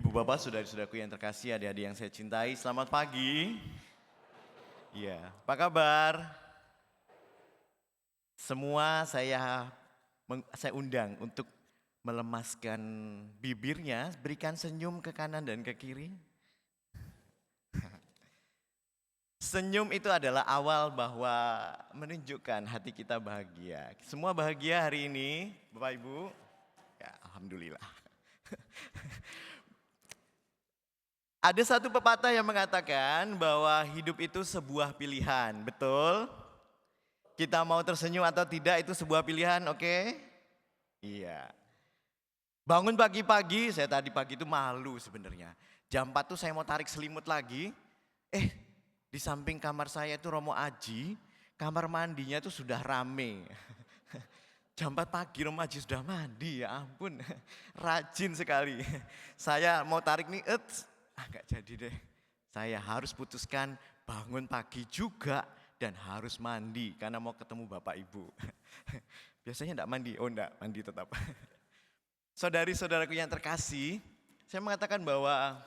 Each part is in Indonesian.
Ibu bapak, saudara-saudaraku yang terkasih, adik-adik yang saya cintai, selamat pagi. Iya, apa kabar? Semua saya undang untuk melemaskan bibirnya, berikan senyum ke kanan dan ke kiri. Senyum itu adalah awal bahwa menunjukkan hati kita bahagia. Semua bahagia hari ini, Bapak Ibu? Ya, alhamdulillah. Ada satu pepatah yang mengatakan bahwa hidup itu sebuah pilihan, betul? Kita mau tersenyum atau tidak itu sebuah pilihan, oke? Iya. Bangun pagi-pagi, saya tadi pagi itu malu sebenarnya. Jam 4 tuh saya mau tarik selimut lagi. Di samping kamar saya itu Romo Aji, kamar mandinya itu sudah rame. Jam 4 pagi Romo Aji sudah mandi, ya ampun. Rajin sekali. Saya mau tarik nih, nggak jadi deh. Saya harus putuskan bangun pagi juga dan harus mandi karena mau ketemu Bapak Ibu. Biasanya enggak mandi, enggak mandi tetap. Saudari-saudaraku yang terkasih, saya mengatakan bahwa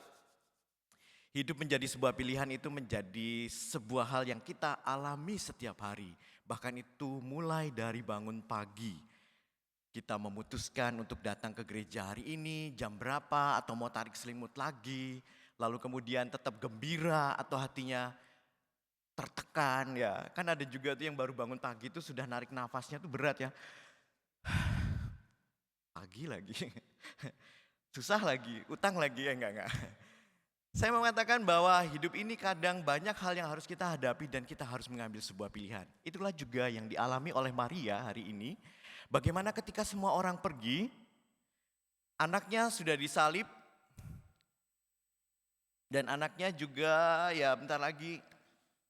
hidup menjadi sebuah pilihan itu menjadi sebuah hal yang kita alami setiap hari. Bahkan itu mulai dari bangun pagi. Kita memutuskan untuk datang ke gereja hari ini, jam berapa, atau mau tarik selimut lagi. Lalu kemudian tetap gembira atau hatinya tertekan ya. Kan ada juga tuh yang baru bangun pagi itu sudah narik nafasnya tuh berat ya. Pagi lagi, susah lagi, utang lagi ya enggak. Saya mau mengatakan bahwa hidup ini kadang banyak hal yang harus kita hadapi dan kita harus mengambil sebuah pilihan. Itulah juga yang dialami oleh Maria hari ini. Bagaimana ketika semua orang pergi, anaknya sudah disalib, dan anaknya juga ya bentar lagi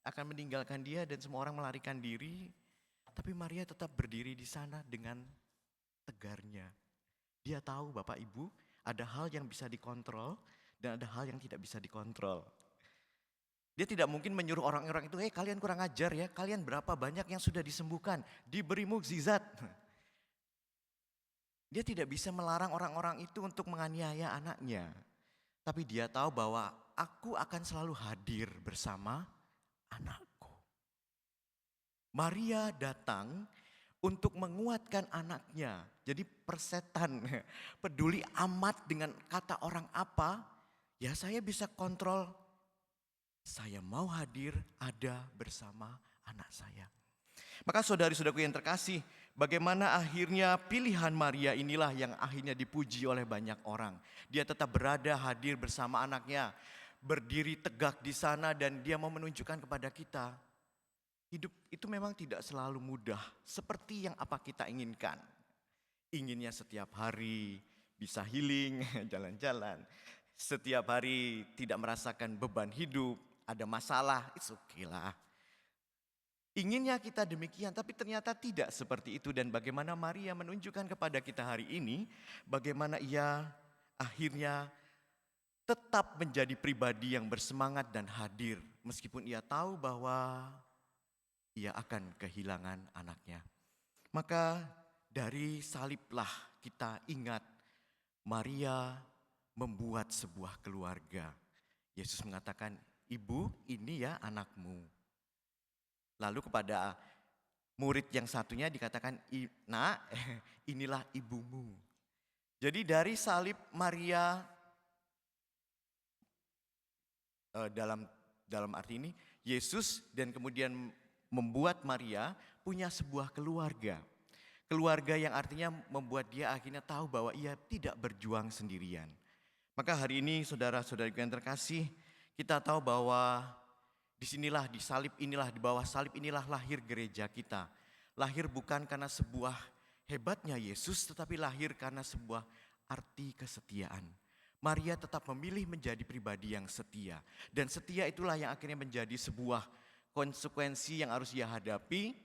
akan meninggalkan dia dan semua orang melarikan diri. Tapi Maria tetap berdiri di sana dengan tegarnya. Dia tahu Bapak Ibu ada hal yang bisa dikontrol dan ada hal yang tidak bisa dikontrol. Dia tidak mungkin menyuruh orang-orang itu, kalian kurang ajar ya, kalian berapa banyak yang sudah disembuhkan, diberi mukjizat. Dia tidak bisa melarang orang-orang itu untuk menganiaya anaknya. Tapi dia tahu bahwa aku akan selalu hadir bersama anakku. Maria datang untuk menguatkan anaknya. Jadi persetan peduli amat dengan kata orang apa, ya saya bisa kontrol. Saya mau hadir ada bersama anak saya. Maka saudari-saudaraku yang terkasih, bagaimana akhirnya pilihan Maria inilah yang akhirnya dipuji oleh banyak orang. Dia tetap berada hadir bersama anaknya, berdiri tegak di sana dan dia mau menunjukkan kepada kita. Hidup itu memang tidak selalu mudah seperti yang apa kita inginkan. Inginnya setiap hari bisa healing, jalan-jalan. Setiap hari tidak merasakan beban hidup, ada masalah, it's okay lah. Inginnya kita demikian, tapi ternyata tidak seperti itu. Dan bagaimana Maria menunjukkan kepada kita hari ini, bagaimana ia akhirnya tetap menjadi pribadi yang bersemangat dan hadir. Meskipun ia tahu bahwa ia akan kehilangan anaknya. Maka dari saliblah kita ingat Maria membuat sebuah keluarga. Yesus mengatakan, ibu ini ya anakmu. Lalu kepada murid yang satunya dikatakan, nak inilah ibumu. Jadi dari salib Maria dalam arti ini Yesus dan kemudian membuat Maria punya sebuah keluarga. Keluarga yang artinya membuat dia akhirnya tahu bahwa ia tidak berjuang sendirian. Maka hari ini saudara-saudari yang terkasih, kita tahu bahwa disinilah di salib inilah, di bawah salib inilah lahir gereja kita. Lahir bukan karena sebuah hebatnya Yesus, tetapi lahir karena sebuah arti kesetiaan. Maria tetap memilih menjadi pribadi yang setia. Dan setia itulah yang akhirnya menjadi sebuah konsekuensi yang harus ia hadapi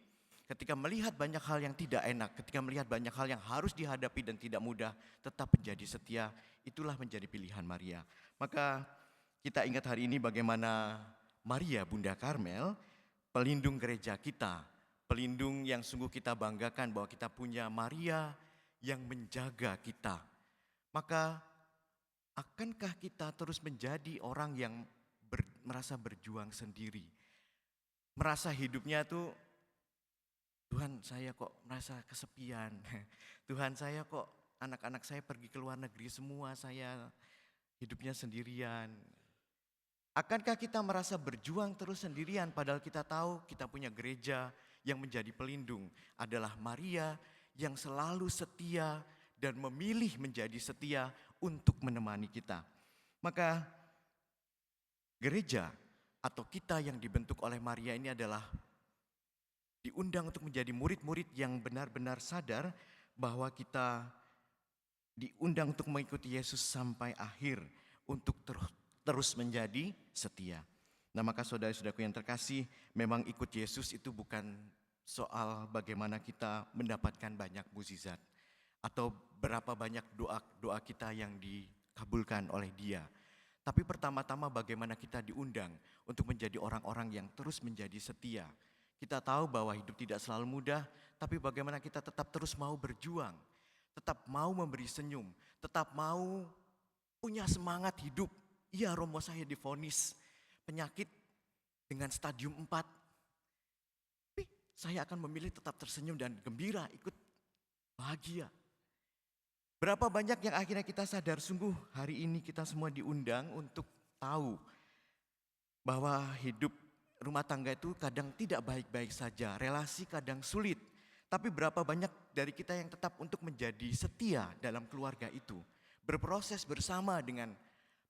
ketika melihat banyak hal yang tidak enak, ketika melihat banyak hal yang harus dihadapi dan tidak mudah, tetap menjadi setia, itulah menjadi pilihan Maria. Maka kita ingat hari ini bagaimana Maria Bunda Karmel, pelindung gereja kita, pelindung yang sungguh kita banggakan bahwa kita punya Maria yang menjaga kita. Maka Akankah kita terus menjadi orang yang merasa berjuang sendiri? Merasa hidupnya tuh, Tuhan saya kok merasa kesepian. Tuhan saya kok anak-anak saya pergi ke luar negeri semua, saya hidupnya sendirian. Akankah kita merasa berjuang terus sendirian padahal kita tahu kita punya gereja yang menjadi pelindung adalah Maria yang selalu setia dan memilih menjadi setia untuk menemani kita. Maka gereja atau kita yang dibentuk oleh Maria ini adalah diundang untuk menjadi murid-murid yang benar-benar sadar bahwa kita diundang untuk mengikuti Yesus sampai akhir untuk terus menjadi setia. Nah, maka saudara-saudaraku yang terkasih, memang ikut Yesus itu bukan soal bagaimana kita mendapatkan banyak mukjizat atau berapa banyak doa kita yang dikabulkan oleh Dia. Tapi pertama-tama bagaimana kita diundang untuk menjadi orang-orang yang terus menjadi setia. Kita tahu bahwa hidup tidak selalu mudah, tapi bagaimana kita tetap terus mau berjuang, tetap mau memberi senyum, tetap mau punya semangat hidup. Iya, Romo saya divonis penyakit dengan stadium 4. Tapi saya akan memilih tetap tersenyum dan gembira, ikut bahagia. Berapa banyak yang akhirnya kita sadar sungguh hari ini kita semua diundang untuk tahu bahwa hidup rumah tangga itu kadang tidak baik-baik saja, relasi kadang sulit. Tapi berapa banyak dari kita yang tetap untuk menjadi setia dalam keluarga itu, berproses bersama dengan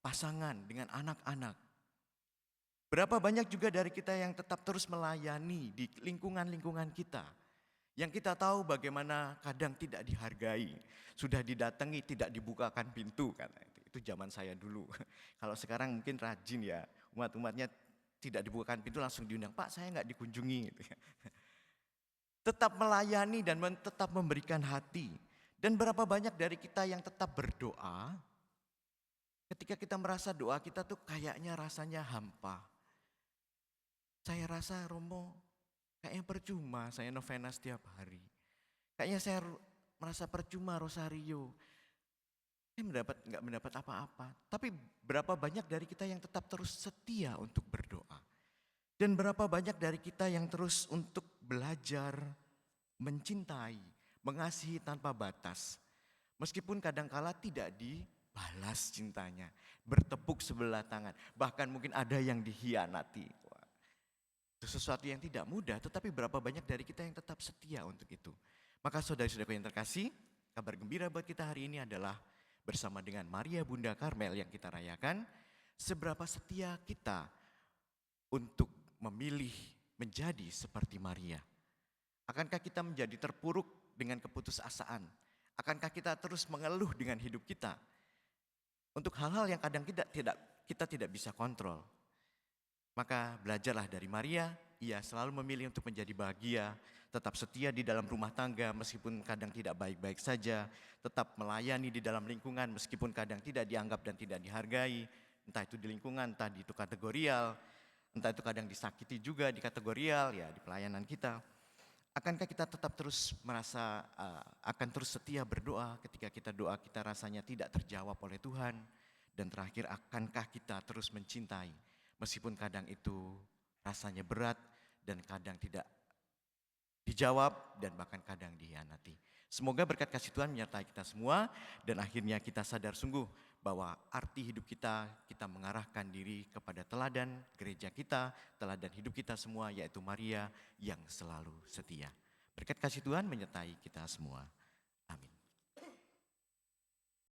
pasangan, dengan anak-anak. Berapa banyak juga dari kita yang tetap terus melayani di lingkungan-lingkungan kita. Yang kita tahu bagaimana kadang tidak dihargai. Sudah didatangi, tidak dibukakan pintu. Itu zaman saya dulu. Kalau sekarang mungkin rajin ya, umat-umatnya tidak dibukakan pintu langsung diundang. Pak, saya nggak dikunjungi. Tetap melayani dan tetap memberikan hati. Dan berapa banyak dari kita yang tetap berdoa, ketika kita merasa doa kita tuh kayaknya rasanya hampa. Saya rasa Romo kayaknya percuma saya novena setiap hari. Kayaknya saya merasa percuma rosario. Saya nggak mendapat apa-apa. Tapi berapa banyak dari kita yang tetap terus setia untuk berdoa. Dan berapa banyak dari kita yang terus untuk belajar, mencintai, mengasihi tanpa batas. Meskipun kadangkala tidak dibalas cintanya, bertepuk sebelah tangan, bahkan mungkin ada yang dikhianati. Itu sesuatu yang tidak mudah, tetapi berapa banyak dari kita yang tetap setia untuk itu. Maka saudara-saudaraku yang terkasih, kabar gembira buat kita hari ini adalah bersama dengan Maria Bunda Karmel yang kita rayakan, seberapa setia kita untuk memilih menjadi seperti Maria. Akankah kita menjadi terpuruk dengan keputusasaan? Akankah kita terus mengeluh dengan hidup kita? Untuk hal-hal yang kadang kita tidak bisa kontrol. Maka belajarlah dari Maria, ia selalu memilih untuk menjadi bahagia, tetap setia di dalam rumah tangga meskipun kadang tidak baik-baik saja, tetap melayani di dalam lingkungan meskipun kadang tidak dianggap dan tidak dihargai, entah itu di lingkungan, entah itu kategorial, entah itu kadang disakiti juga di kategorial, ya di pelayanan kita. Akankah kita tetap terus merasa akan terus setia berdoa ketika doa kita rasanya tidak terjawab oleh Tuhan? Dan terakhir, akankah kita terus mencintai meskipun kadang itu rasanya berat dan kadang tidak dijawab dan bahkan kadang dikhianati. Semoga berkat kasih Tuhan menyertai kita semua dan akhirnya kita sadar sungguh bahwa arti hidup kita mengarahkan diri kepada teladan gereja kita, teladan hidup kita semua yaitu Maria yang selalu setia. Berkat kasih Tuhan menyertai kita semua. Amin.